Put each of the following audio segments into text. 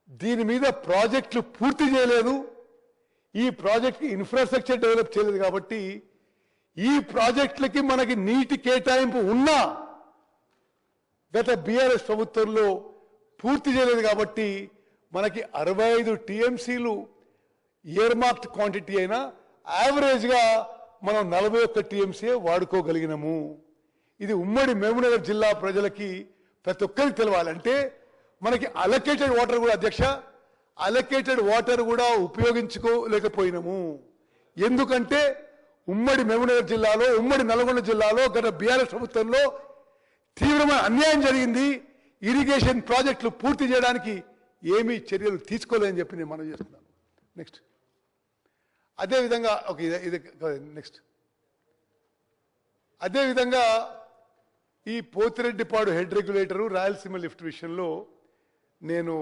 దీని మీద ప్రాజెక్టులు పూర్తి చేయలేదు. ఈ ప్రాజెక్ట్ ఇన్ఫ్రాస్ట్రక్చర్ డెవలప్ చేయలేదు కాబట్టి ఈ ప్రాజెక్టులకి మనకి నీటి కేటాయింపు ఉన్నా గత బీఆర్ఎస్ ప్రభుత్వంలో పూర్తి చేయలేదు కాబట్టి మనకి 65 టీఎంసీలు ఇయర్ మార్క్డ్ క్వాంటిటీ అయినా యావరేజ్గా మనం 41 టీఎంసీ వాడుకోగలిగినాము. ఇది ఉమ్మడి మహబూబ్నగర్ జిల్లా ప్రజలకి ప్రతి ఒక్కరికి తెలవాలంటే మనకి అలొకేటెడ్ వాటర్ కూడా అధ్యక్ష అలొకేటెడ్ వాటర్ కూడా ఉపయోగించుకోలేకపోయినాము. ఎందుకంటే ఉమ్మడి మహబూబ్నగర్ జిల్లాలో ఉమ్మడి నల్గొండ జిల్లాలో గత బీఆర్ఎస్ ప్రభుత్వంలో తీవ్రమైన అన్యాయం జరిగింది. ఇరిగేషన్ ప్రాజెక్టులు పూర్తి చేయడానికి ఏమీ చర్యలు తీసుకోలేదని చెప్పి నేను మనం చేస్తున్నాను. నెక్స్ట్ అదేవిధంగా నెక్స్ట్ అదేవిధంగా ఈ Pothireddypadu head regulator Rayalaseema lift విషయంలో నేను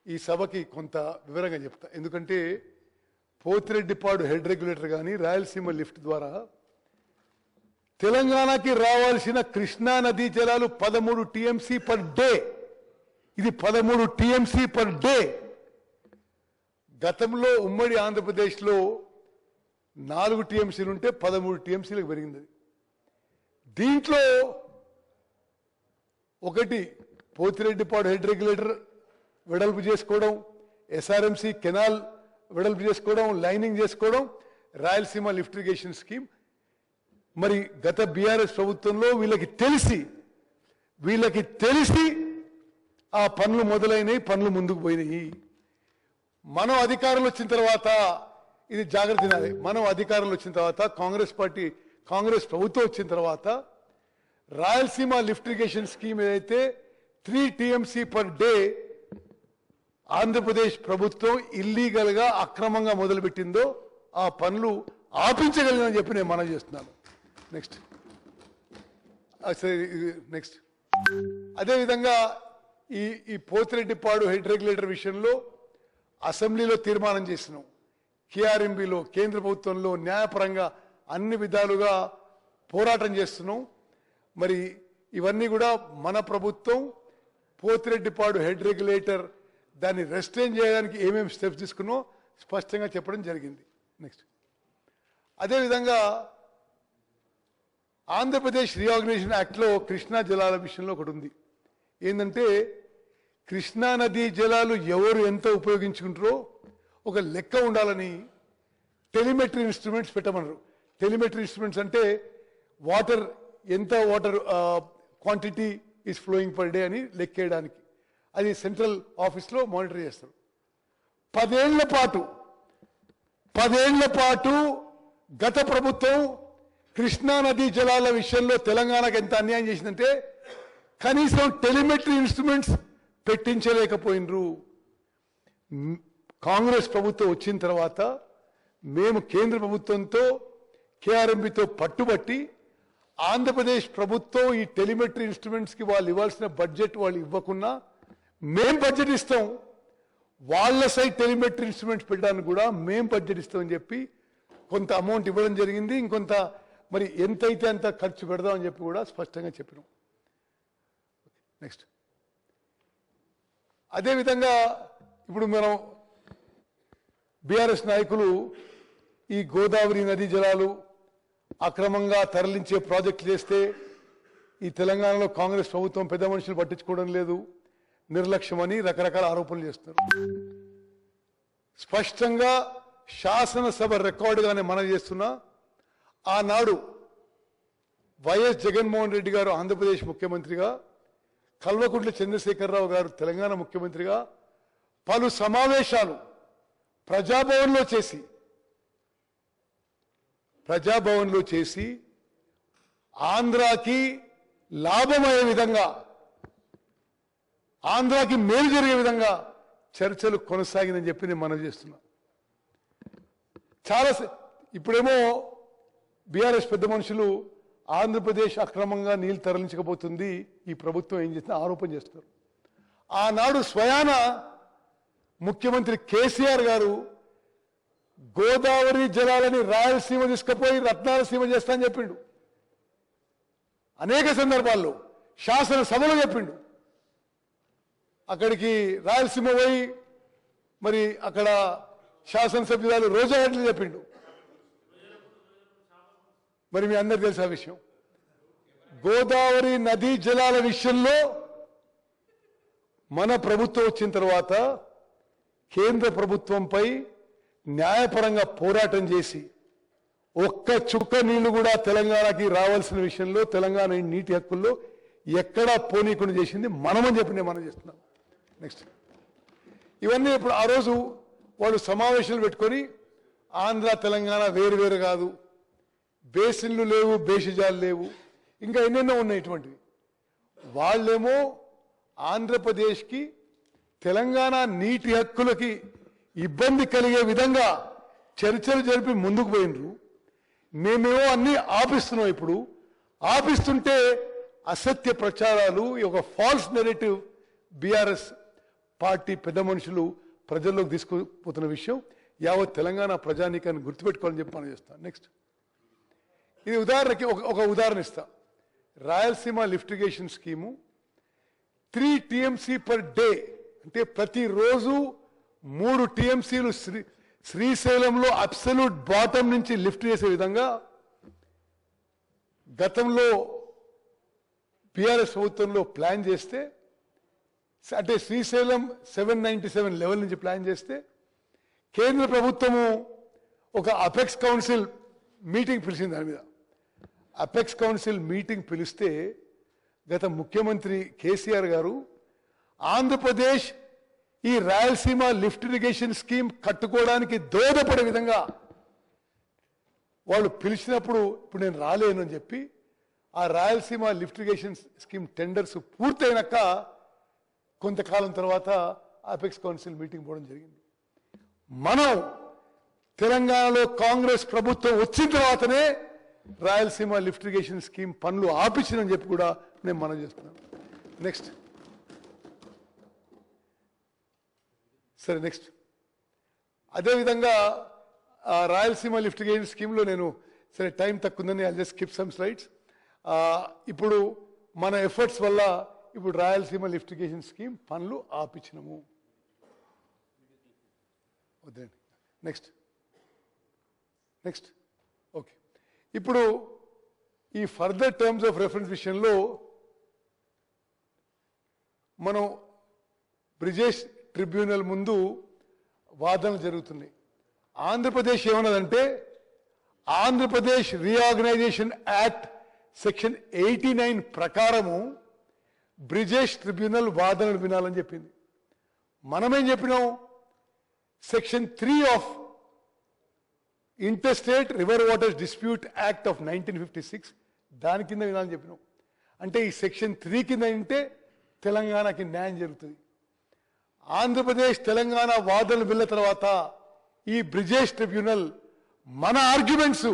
ఈ సభకి కొంత వివరంగా చెప్తా. ఎందుకంటే పోతిరెడ్డిపాడు హెడ్ రెగ్యులేటర్ కానీ రాయలసీమ లిఫ్ట్ ద్వారా తెలంగాణకి రావాల్సిన కృష్ణా నదీ జలాలు 13 టీఎంసీ పర్ డే. ఇది 13 టీఎంసీ పర్ డే. గతంలో ఉమ్మడి ఆంధ్రప్రదేశ్లో 4 టీఎంసీలు ఉంటే 13 టీఎంసీలకు పెరిగింది. దీంట్లో ఒకటి పోతిరెడ్డిపాడు హెడ్ రెగ్యులేటర్ వెడల్పు చేసుకోవడం, ఎస్ఆర్ఎంసీ కెనాల్ వెడల్పు చేసుకోవడం, లైనింగ్ చేసుకోవడం, రాయలసీమ లిఫ్ట్ ఇరిగేషన్ స్కీమ్. మరి గత బీఆర్ఎస్ ప్రభుత్వంలో వీళ్ళకి తెలిసి ఆ పనులు మొదలైనవి, పనులు ముందుకు పోయినాయి. మనం అధికారంలో వచ్చిన తర్వాత ఇది జాగ్రత్త తినాలి. మనం అధికారంలో వచ్చిన తర్వాత కాంగ్రెస్ ప్రభుత్వం వచ్చిన తర్వాత రాయలసీమ లిఫ్ట్ ఇరిగేషన్ స్కీమ్ ఏదైతే 3 టీఎంసీ పర్ డే ఆంధ్రప్రదేశ్ ప్రభుత్వం ఇల్లీగల్ గా అక్రమంగా మొదలుపెట్టిందో ఆ పనులు ఆపించగలిగినని చెప్పి నేను మనం చేస్తున్నాను. నెక్స్ట్ అదేవిధంగా ఈ పోతిరెడ్డిపాడు హెడ్ రెగ్యులేటర్ విషయంలో అసెంబ్లీలో తీర్మానం చేసినాం. కేఆర్ఎంబీలో కేంద్ర ప్రభుత్వంలో న్యాయపరంగా అన్ని విధాలుగా పోరాటం చేస్తున్నాం. మరి ఇవన్నీ కూడా మన ప్రభుత్వం పోతిరెడ్డిపాడు హెడ్ రెగ్యులేటర్ దాన్ని రెస్ట్రైన్ చేయడానికి ఏమేమి స్టెప్స్ తీసుకున్నో స్పష్టంగా చెప్పడం జరిగింది. నెక్స్ట్ అదేవిధంగా ఆంధ్రప్రదేశ్ రీఆర్గనైజేషన్ యాక్ట్లో కృష్ణా జలాల విషయంలో ఒకటి ఉంది. ఏంటంటే కృష్ణా నదీ జలాలు ఎవరు ఎంత ఉపయోగించుకుంటారో ఒక లెక్క ఉండాలని టెలిమెట్రీ ఇన్స్ట్రుమెంట్స్ పెట్టమన్నారు. టెలిమెట్రీ ఇన్స్ట్రుమెంట్స్ అంటే ఎంత water quantity is flowing per day అని లెక్కేయడానికి. అది సెంట్రల్ ఆఫీస్లో మానిటర్ చేస్తారు. 10 ఏళ్ల పాటు గత ప్రభుత్వం కృష్ణా నదీ జలాల విషయంలో తెలంగాణకు ఎంత అన్యాయం చేసిందంటే కనీసం టెలిమెట్రీ ఇన్స్ట్రుమెంట్స్ పెట్టించలేకపోయినరు. కాంగ్రెస్ ప్రభుత్వం వచ్చిన తర్వాత మేము కేంద్ర ప్రభుత్వంతో కేఆర్ఎంబీతో పట్టుబట్టి ఆంధ్రప్రదేశ్ ప్రభుత్వం ఈ టెలిమెట్రీ ఇన్స్ట్రుమెంట్స్కి వాళ్ళు ఇవ్వాల్సిన బడ్జెట్ వాళ్ళు ఇవ్వకున్నా మేం బడ్జెట్ ఇస్తాం, వాళ్ళ సైడ్ టెలిమెట్రీ ఇన్స్ట్రుమెంట్స్ పెట్టడానికి కూడా మేం బడ్జెట్ ఇస్తామని చెప్పి కొంత అమౌంట్ ఇవ్వడం జరిగింది. ఇంకొంత మరి ఎంతైతే అంత ఖర్చు పెడదామని చెప్పి కూడా స్పష్టంగా చెప్పినాం. నెక్స్ట్ అదేవిధంగా ఇప్పుడు మనం బీఆర్ఎస్ నాయకులు ఈ గోదావరి నదీ జలాలు అక్రమంగా తరలించే ప్రాజెక్టులు చేస్తే ఈ తెలంగాణలో కాంగ్రెస్ ప్రభుత్వం పెద్ద మనుషులు పట్టించుకోవడం లేదు, నిర్లక్ష్యమని రకరకాల ఆరోపణలు చేస్తున్నారు. స్పష్టంగా శాసనసభ రికార్డుగానే మనం చేస్తున్నా ఆనాడు వైఎస్ జగన్మోహన్ రెడ్డి గారు ఆంధ్రప్రదేశ్ ముఖ్యమంత్రిగా, కల్వకుంట్ల చంద్రశేఖరరావు గారు తెలంగాణ ముఖ్యమంత్రిగా పలు సమావేశాలు ప్రజాభవన్లో చేసి ఆంధ్రాకి లాభమయ్యే విధంగా, ఆంధ్రాకి మేలు జరిగే విధంగా చర్చలు కొనసాగిందని చెప్పి నేను మనవి చేస్తున్నా. ఇప్పుడేమో బీఆర్ఎస్ పెద్ద మనుషులు ఆంధ్రప్రదేశ్ అక్రమంగా నీళ్లు తరలించకపోతుంది ఈ ప్రభుత్వం ఏం చేస్తుందో ఆరోపణ చేస్తున్నారు. ఆనాడు స్వయాన ముఖ్యమంత్రి కేసీఆర్ గారు గోదావరి జలాలని రాయలసీమ తీసుకుపోయి రత్నాలసీమ చేస్తా అని చెప్పిండు. అనేక సందర్భాల్లో శాసనసభలో చెప్పిండు. అక్కడికి రాయలసీమ పోయి మరి అక్కడ శాసనసభ్యురాలు రోజా ఎట్లా చెప్పిండు. మరి మీ అందరికి తెలిసిన విషయం, గోదావరి నదీ జలాల విషయంలో మన ప్రభుత్వం వచ్చిన తర్వాత కేంద్ర ప్రభుత్వంపై న్యాయపరంగా పోరాటం చేసి ఒక్క చుక్క నీళ్లు కూడా తెలంగాణకి రావాల్సిన విషయంలో తెలంగాణ నీటి హక్కుల్లో ఎక్కడా పోనీకుండా చేసింది మనమని చెప్పి మనం చేస్తున్నాం. నెక్స్ట్ ఇవన్నీ ఇప్పుడు ఆ రోజు వాళ్ళు సమావేశాలు పెట్టుకొని ఆంధ్ర తెలంగాణ వేరు వేరు కాదు, బేసిన్లు లేవు, బేసిజాలు లేవు, ఇంకా ఎన్నెన్నో ఉన్నాయి ఇటువంటివి. వాళ్ళేమో ఆంధ్రప్రదేశ్కి తెలంగాణ నీటి హక్కులకి ఇబ్బంది కలిగే విధంగా చర్చలు జరిపి ముందుకు పోయినరు. మేమేమో అన్ని ఆపిస్తున్నాం. ఇప్పుడు ఆపిస్తుంటే అసత్య ప్రచారాలు, ఒక ఫాల్స్ నెరేటివ్ బీఆర్ఎస్ పార్టీ పెద్ద మనుషులు ప్రజల్లోకి తీసుకుపోతున్న విషయం యావత్ తెలంగాణ ప్రజానీకాన్ని గుర్తుపెట్టుకోవాలని చెప్పి మనం చేస్తాం. నెక్స్ట్ ఇది ఉదాహరణకి ఒక ఉదాహరణ ఇస్తా. Rayalaseema lift irrigation scheme 3 TMC per day, అంటే ప్రతిరోజు 3 TMCలు శ్రీశైలంలో అబ్సల్యూట్ బాటం నుంచి లిఫ్ట్ చేసే విధంగా గతంలో బీఆర్ఎస్ ప్రభుత్వంలో ప్లాన్ చేస్తే, అంటే శ్రీశైలం 797 లెవెల్ నుంచి ప్లాన్ చేస్తే కేంద్ర ప్రభుత్వము ఒక అపెక్స్ కౌన్సిల్ మీటింగ్ పిలిచింది. దాని మీద అపెక్స్ కౌన్సిల్ మీటింగ్ పిలిస్తే గత ముఖ్యమంత్రి కేసీఆర్ గారు ఆంధ్రప్రదేశ్ ఈ రాయలసీమ లిఫ్ట్ ఇరిగేషన్ స్కీమ్ కట్టుకోవడానికి దోహదపడే విధంగా వాళ్ళు పిలిచినప్పుడు ఇప్పుడు నేను రాలేను అని చెప్పి ఆ Rayalaseema lift irrigation scheme tenders పూర్తయినాక కొంతకాలం తర్వాత అపెక్స్ కౌన్సిల్ మీటింగ్ పోవడం జరిగింది. మనం తెలంగాణలో కాంగ్రెస్ ప్రభుత్వం వచ్చిన తర్వాతనే రాయలసీమ లిఫ్ట్ ఇరిగేషన్ స్కీమ్ పనులు ఆపించిందని చెప్పి కూడా నేను మనం చేస్తున్నాను. నెక్స్ట్ సరే, నెక్స్ట్ అదేవిధంగా రాయలసీమ లిఫ్ట్ ఇరిగేషన్ స్కీమ్లో నేను సరే టైం తక్కువ ఉందని I just skip some slides. ఇప్పుడు మన ఎఫర్ట్స్ వల్ల ఇప్పుడు రాయలసీమ లిఫ్ట్ ఇరిగేషన్ స్కీమ్ పనులు ఆపించినము. వద్దండి, నెక్స్ట్ నెక్స్ట్ ఓకే. ఇప్పుడు ఈ ఫర్దర్ టర్మ్స్ ఆఫ్ రెఫరెన్స్ విషయంలో మనం బ్రిజేష్ ట్రిబ్యునల్ ముందు వాదనలు జరుగుతున్నాయి. ఆంధ్రప్రదేశ్ ఏమన్నదంటే ఆంధ్రప్రదేశ్ రీఆర్గనైజేషన్ యాక్ట్ సెక్షన్ 89 ప్రకారము బ్రిజేష్ ట్రిబ్యునల్ వాదనలు వినాలని చెప్పింది. మనమేం చెప్పినాం, section 3 of interstate river waters dispute act of 1956 దాని కింద వినాలని చెప్పినాం. అంటే ఈ సెక్షన్ 3 కింద వింటే తెలంగాణకి న్యాయం జరుగుతుంది. ఆంధ్రప్రదేశ్ తెలంగాణ వాదనలు విన్న తర్వాత ఈ బ్రిజేష్ ట్రిబ్యునల్ మన ఆర్గ్యుమెంట్స్